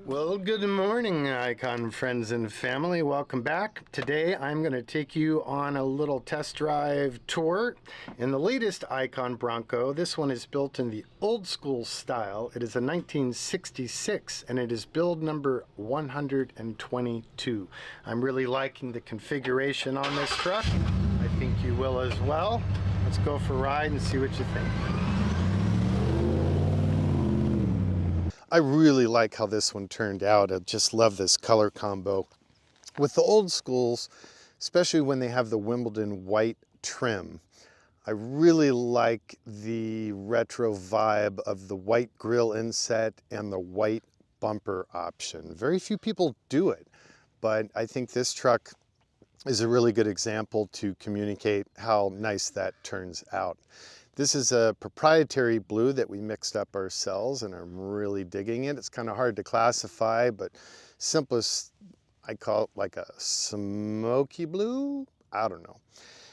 Well, good morning, Icon friends and family. Welcome back. Today I'm going to take you on a little test drive tour in the latest Icon Bronco. This one is built in the old school style. It is a 1966 and it is build number 122. I'm really liking the configuration on this truck. I think you will as well. Let's go for a ride and see what you think. I really like how this one turned out. I just love this color combo. With the old schools, especially when they have the Wimbledon white trim, I really like the retro vibe of the white grille inset and the white bumper option. Very few people do it, but I think this truck is a really good example to communicate how nice that turns out. This is a proprietary blue that we mixed up ourselves, and I'm really digging it. It's kind of hard to classify, but simplest, I call it like a smoky blue. I don't know.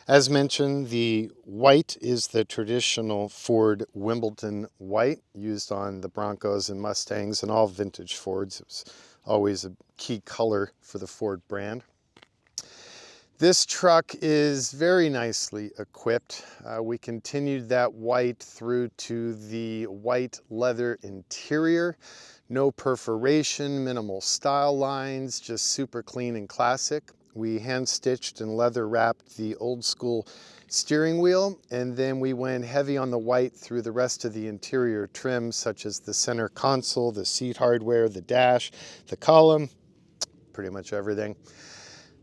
As mentioned, the white is the traditional Ford Wimbledon white used on the Broncos and Mustangs and all vintage Fords. It was always a key color for the Ford brand. This truck is very nicely equipped. We continued that white through to the white leather interior. No perforation, minimal style lines, just super clean and classic. We hand stitched and leather wrapped the old school steering wheel, and then we went heavy on the white through the rest of the interior trim, such as the center console, the seat hardware, the dash, the column, pretty much everything.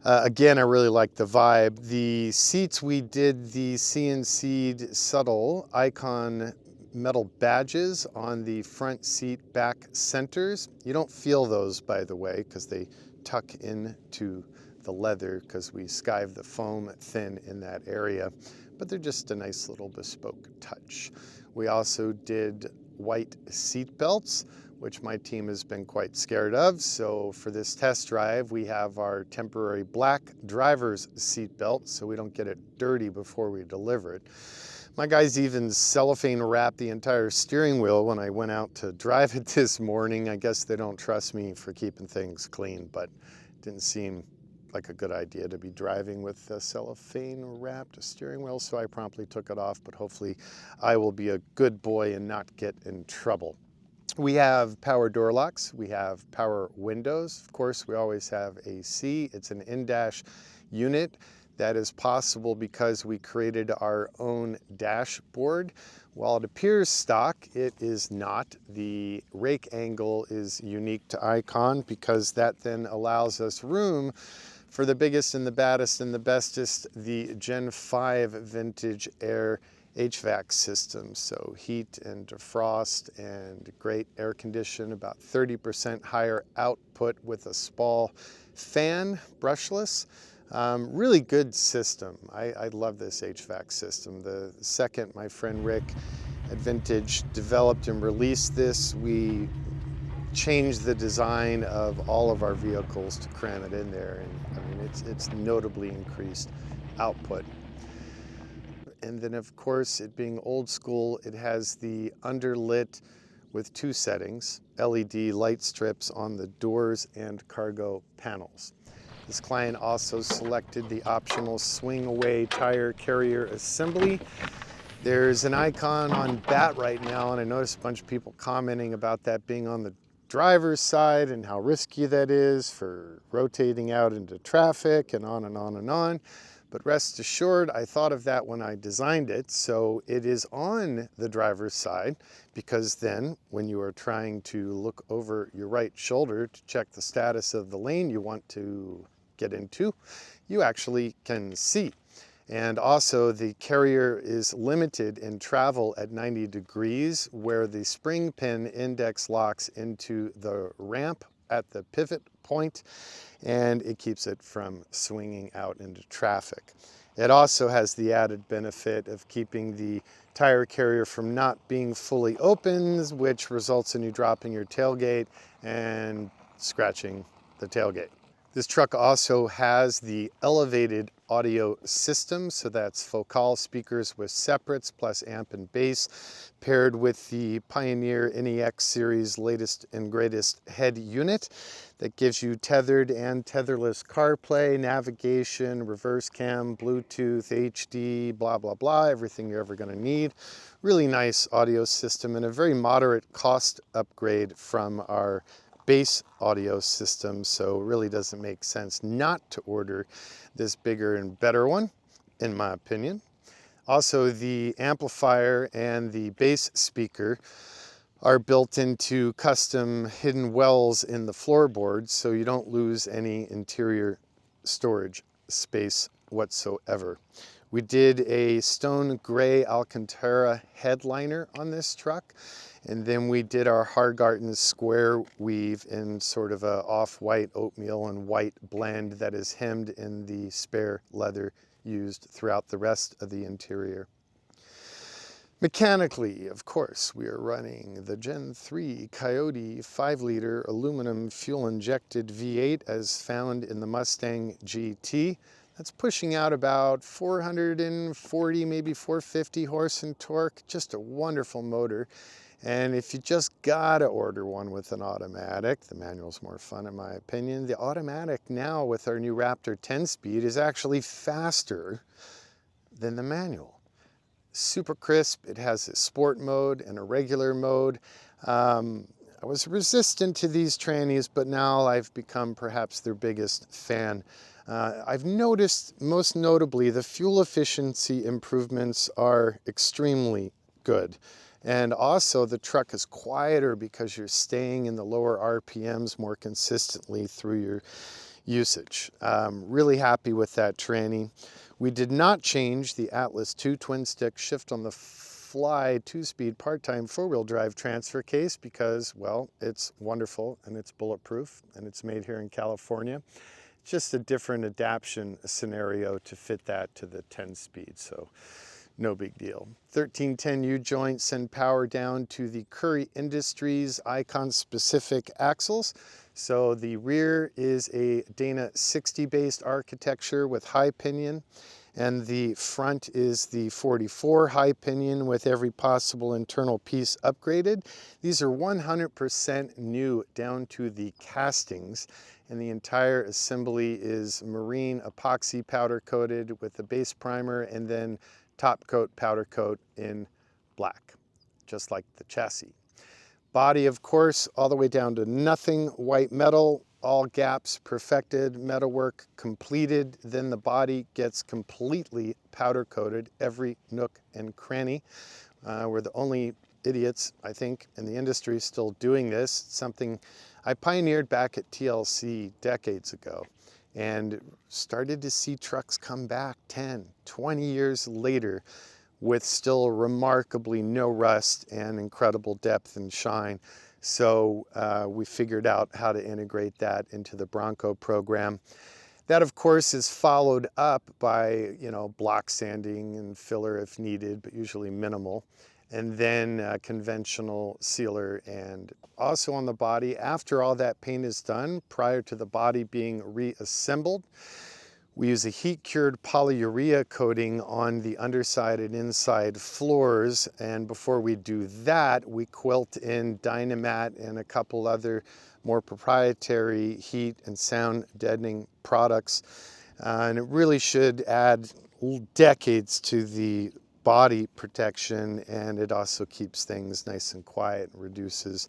Again, I really like the vibe. The seats, we did the CNC'd subtle Icon metal badges on the front seat back centers. You don't feel those, by the way, because they tuck into the leather because we skived the foam thin in that area, but they're just a nice little bespoke touch. We also did white seat belts, which my team has been quite scared of. So for this test drive, we have our temporary black driver's seat belt so we don't get it dirty before we deliver it. My guys even cellophane wrapped the entire steering wheel when I went out to drive it this morning. I guess they don't trust me for keeping things clean, but it didn't seem like a good idea to be driving with a cellophane wrapped steering wheel, so I promptly took it off, but hopefully I will be a good boy and not get in trouble. We have power door locks, we have power windows. Of course, we always have AC. It's an in-dash unit. That is possible because we created our own dashboard. While it appears stock, it is not. The rake angle is unique to Icon because that then allows us room for the biggest and the baddest and the bestest, the Gen 5 vintage air HVAC system, so heat and defrost and great air condition, about 30% higher output with a Spall fan, brushless. Really good system. I love this HVAC system. The second my friend Rick at Vintage developed and released this, we changed the design of all of our vehicles to cram it in there, and I mean it's notably increased output. And then of course, it being old school, it has the underlit with two settings, LED light strips on the doors and cargo panels. This client also selected the optional swing away tire carrier assembly. There's an Icon on bat right now, and I noticed a bunch of people commenting about that being on the driver's side and how risky that is for rotating out into traffic and on and on and on. But rest assured, I thought of that when I designed it, so it is on the driver's side, because then when you are trying to look over your right shoulder to check the status of the lane you want to get into, you actually can see. And also the carrier is limited in travel at 90 degrees, where the spring pin index locks into the ramp at the pivot point, and it keeps it from swinging out into traffic. It also has the added benefit of keeping the tire carrier from not being fully open, which results in you dropping your tailgate and scratching the tailgate. This truck also has the elevated audio system. So that's focal speakers with separates plus amp and bass, paired with the Pioneer NEX series latest and greatest head unit that gives you tethered and tetherless CarPlay, navigation, reverse cam, Bluetooth, HD, blah, blah, blah, everything you're ever going to need. Really nice audio system and a very moderate cost upgrade from our base audio system, so it really doesn't make sense not to order this bigger and better one, in my opinion. Also, the amplifier and the bass speaker are built into custom hidden wells in the floorboards, so you don't lose any interior storage space whatsoever. We did a stone gray Alcantara headliner on this truck, and then we did our Hargarten square weave in sort of a off-white oatmeal and white blend that is hemmed in the spare leather used throughout the rest of the interior. Mechanically, of course, we are running the Gen 3 Coyote 5-liter aluminum fuel-injected V8 as found in the Mustang GT. That's pushing out about 440, maybe 450 horse and torque. Just a wonderful motor. And if you just gotta order one with an automatic, the manual's more fun in my opinion. The automatic now with our new Raptor 10-speed is actually faster than the manual. Super crisp. It has a sport mode and a regular mode. I was resistant to these trannies, but now I've become perhaps their biggest fan. I've noticed, most notably, the fuel efficiency improvements are extremely good. And also the truck is quieter because you're staying in the lower RPMs more consistently through your usage. Really happy with that tranny. We did not change the Atlas 2 twin stick shift on the fly 2-speed part-time 4-wheel drive transfer case because, well, it's wonderful and it's bulletproof and it's made here in California. Just a different adaptation scenario to fit that to the 10-speed, so no big deal. 1310 U-joints send power down to the Curry Industries Icon-specific axles. So the rear is a Dana 60-based architecture with high pinion, and the front is the 44 high pinion with every possible internal piece upgraded. These are 100% new down to the castings, and the entire assembly is marine epoxy powder coated with a base primer and then top coat powder coat in black, just like the chassis. Body, of course, all the way down to nothing white metal, all gaps perfected, metalwork completed. Then the body gets completely powder coated, every nook and cranny. We're the only idiots, I think, in the industry still doing this. It's something I pioneered back at TLC decades ago and started to see trucks come back 10, 20 years later with still remarkably no rust and incredible depth and shine. So we figured out how to integrate that into the Bronco program. That, of course, is followed up by, block sanding and filler if needed, but usually minimal. And then conventional sealer. And also on the body, after all that paint is done, prior to the body being reassembled, we use a heat-cured polyurea coating on the underside and inside floors. And before we do that, we quilt in Dynamat and a couple other more proprietary heat and sound deadening products. And it really should add decades to the body protection, and it also keeps things nice and quiet and reduces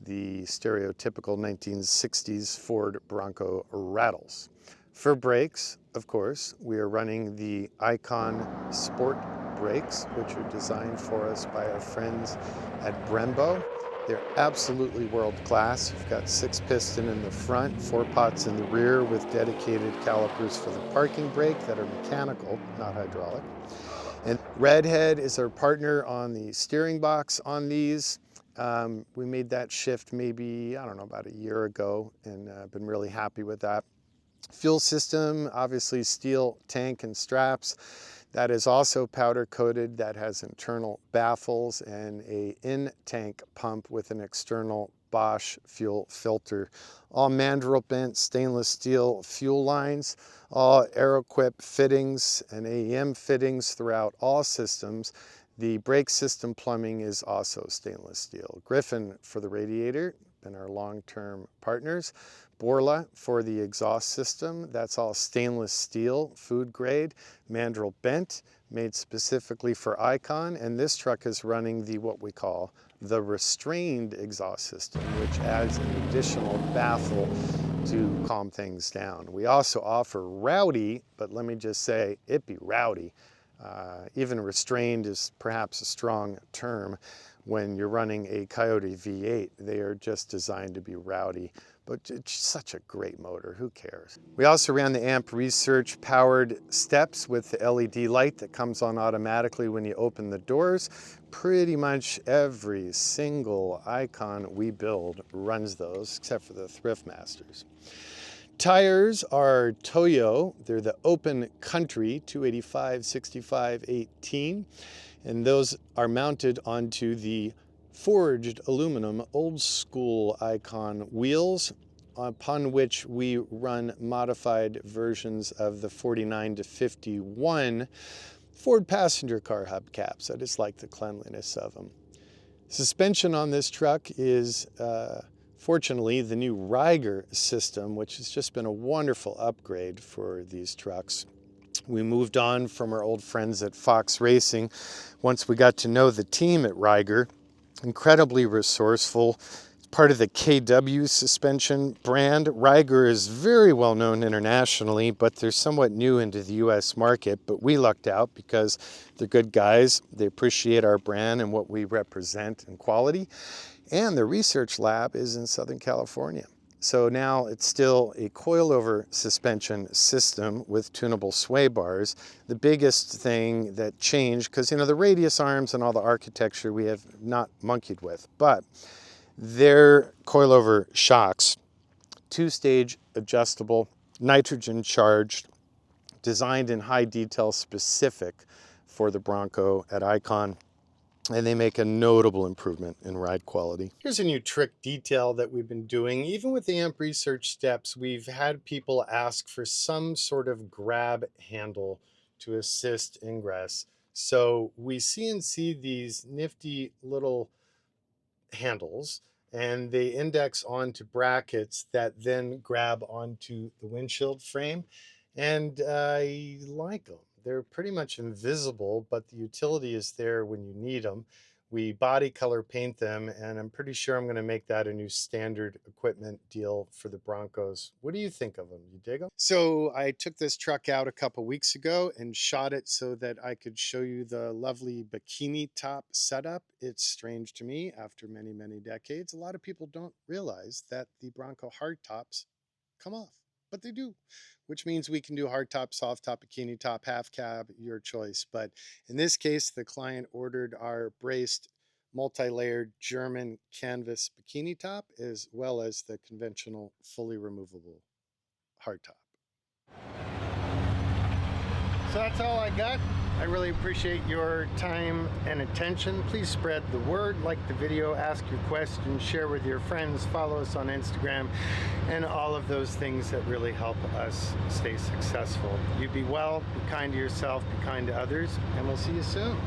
the stereotypical 1960s Ford Bronco rattles. For brakes, of course, we are running the Icon Sport brakes, which are designed for us by our friends at Brembo. They're absolutely world class. You've got 6-piston in the front, 4 pots in the rear with dedicated calipers for the parking brake that are mechanical, not hydraulic. And Redhead is our partner on the steering box on these. We made that shift maybe, about a year ago, and I've been really happy with that. Fuel system, obviously steel tank and straps. That is also powder coated. That has internal baffles and a in-tank pump with an external Bosch fuel filter. All mandrel bent stainless steel fuel lines, all Aeroquip fittings and AEM fittings throughout all systems. The brake system plumbing is also stainless steel. Griffin for the radiator, been our long-term partners. Borla for the exhaust system, that's all stainless steel, food grade. Mandrel bent, made specifically for Icon, and this truck is running the what we call the restrained exhaust system, which adds an additional baffle to calm things down. We also offer rowdy, but let me just say, it be rowdy. Even restrained is perhaps a strong term when you're running a Coyote V8. They are just designed to be rowdy, but it's such a great motor, who cares? We also ran the AMP Research powered steps with the LED light that comes on automatically when you open the doors. Pretty much every single Icon we build runs those, except for the Thrift Masters. Tires are Toyo. They're the Open Country 285, 65, 18. And those are mounted onto the forged aluminum old school Icon wheels, upon which we run modified versions of the 49 to 51 Ford passenger car hubcaps. I just like the cleanliness of them. Suspension on this truck is fortunately the new Ryger system, which has just been a wonderful upgrade for these trucks. We moved on from our old friends at Fox Racing once we got to know the team at Ryger. Incredibly resourceful. It's part of the KW suspension brand. Ryger is very well known internationally, but they're somewhat new into the US market. But we lucked out because they're good guys. They appreciate our brand and what we represent in quality. And the research lab is in Southern California. So now it's still a coilover suspension system with tunable sway bars. The biggest thing that changed, because the radius arms and all the architecture we have not monkeyed with, but their coilover shocks, two-stage adjustable, nitrogen charged, designed in high detail specific for the Bronco at Icon. And they make a notable improvement in ride quality. Here's a new trick detail that we've been doing. Even with the AMP Research steps, we've had people ask for some sort of grab handle to assist ingress. So we CNC these nifty little handles, and they index onto brackets that then grab onto the windshield frame. And I like them. They're pretty much invisible, but the utility is there when you need them. We body color paint them, and I'm pretty sure I'm going to make that a new standard equipment deal for the Broncos. What do you think of them? You dig them? So I took this truck out a couple weeks ago and shot it so that I could show you the lovely bikini top setup. It's strange to me after many, many decades. A lot of people don't realize that the Bronco hardtops come off, but they do, which means we can do hard top, soft top, bikini top, half cab, your choice. But in this case, the client ordered our braced multi-layered German canvas bikini top, as well as the conventional fully removable hard top. So that's all I got. I really appreciate your time and attention. Please spread the word, like the video, ask your questions, share with your friends, follow us on Instagram, and all of those things that really help us stay successful. You be well, be kind to yourself, be kind to others, and we'll see you soon.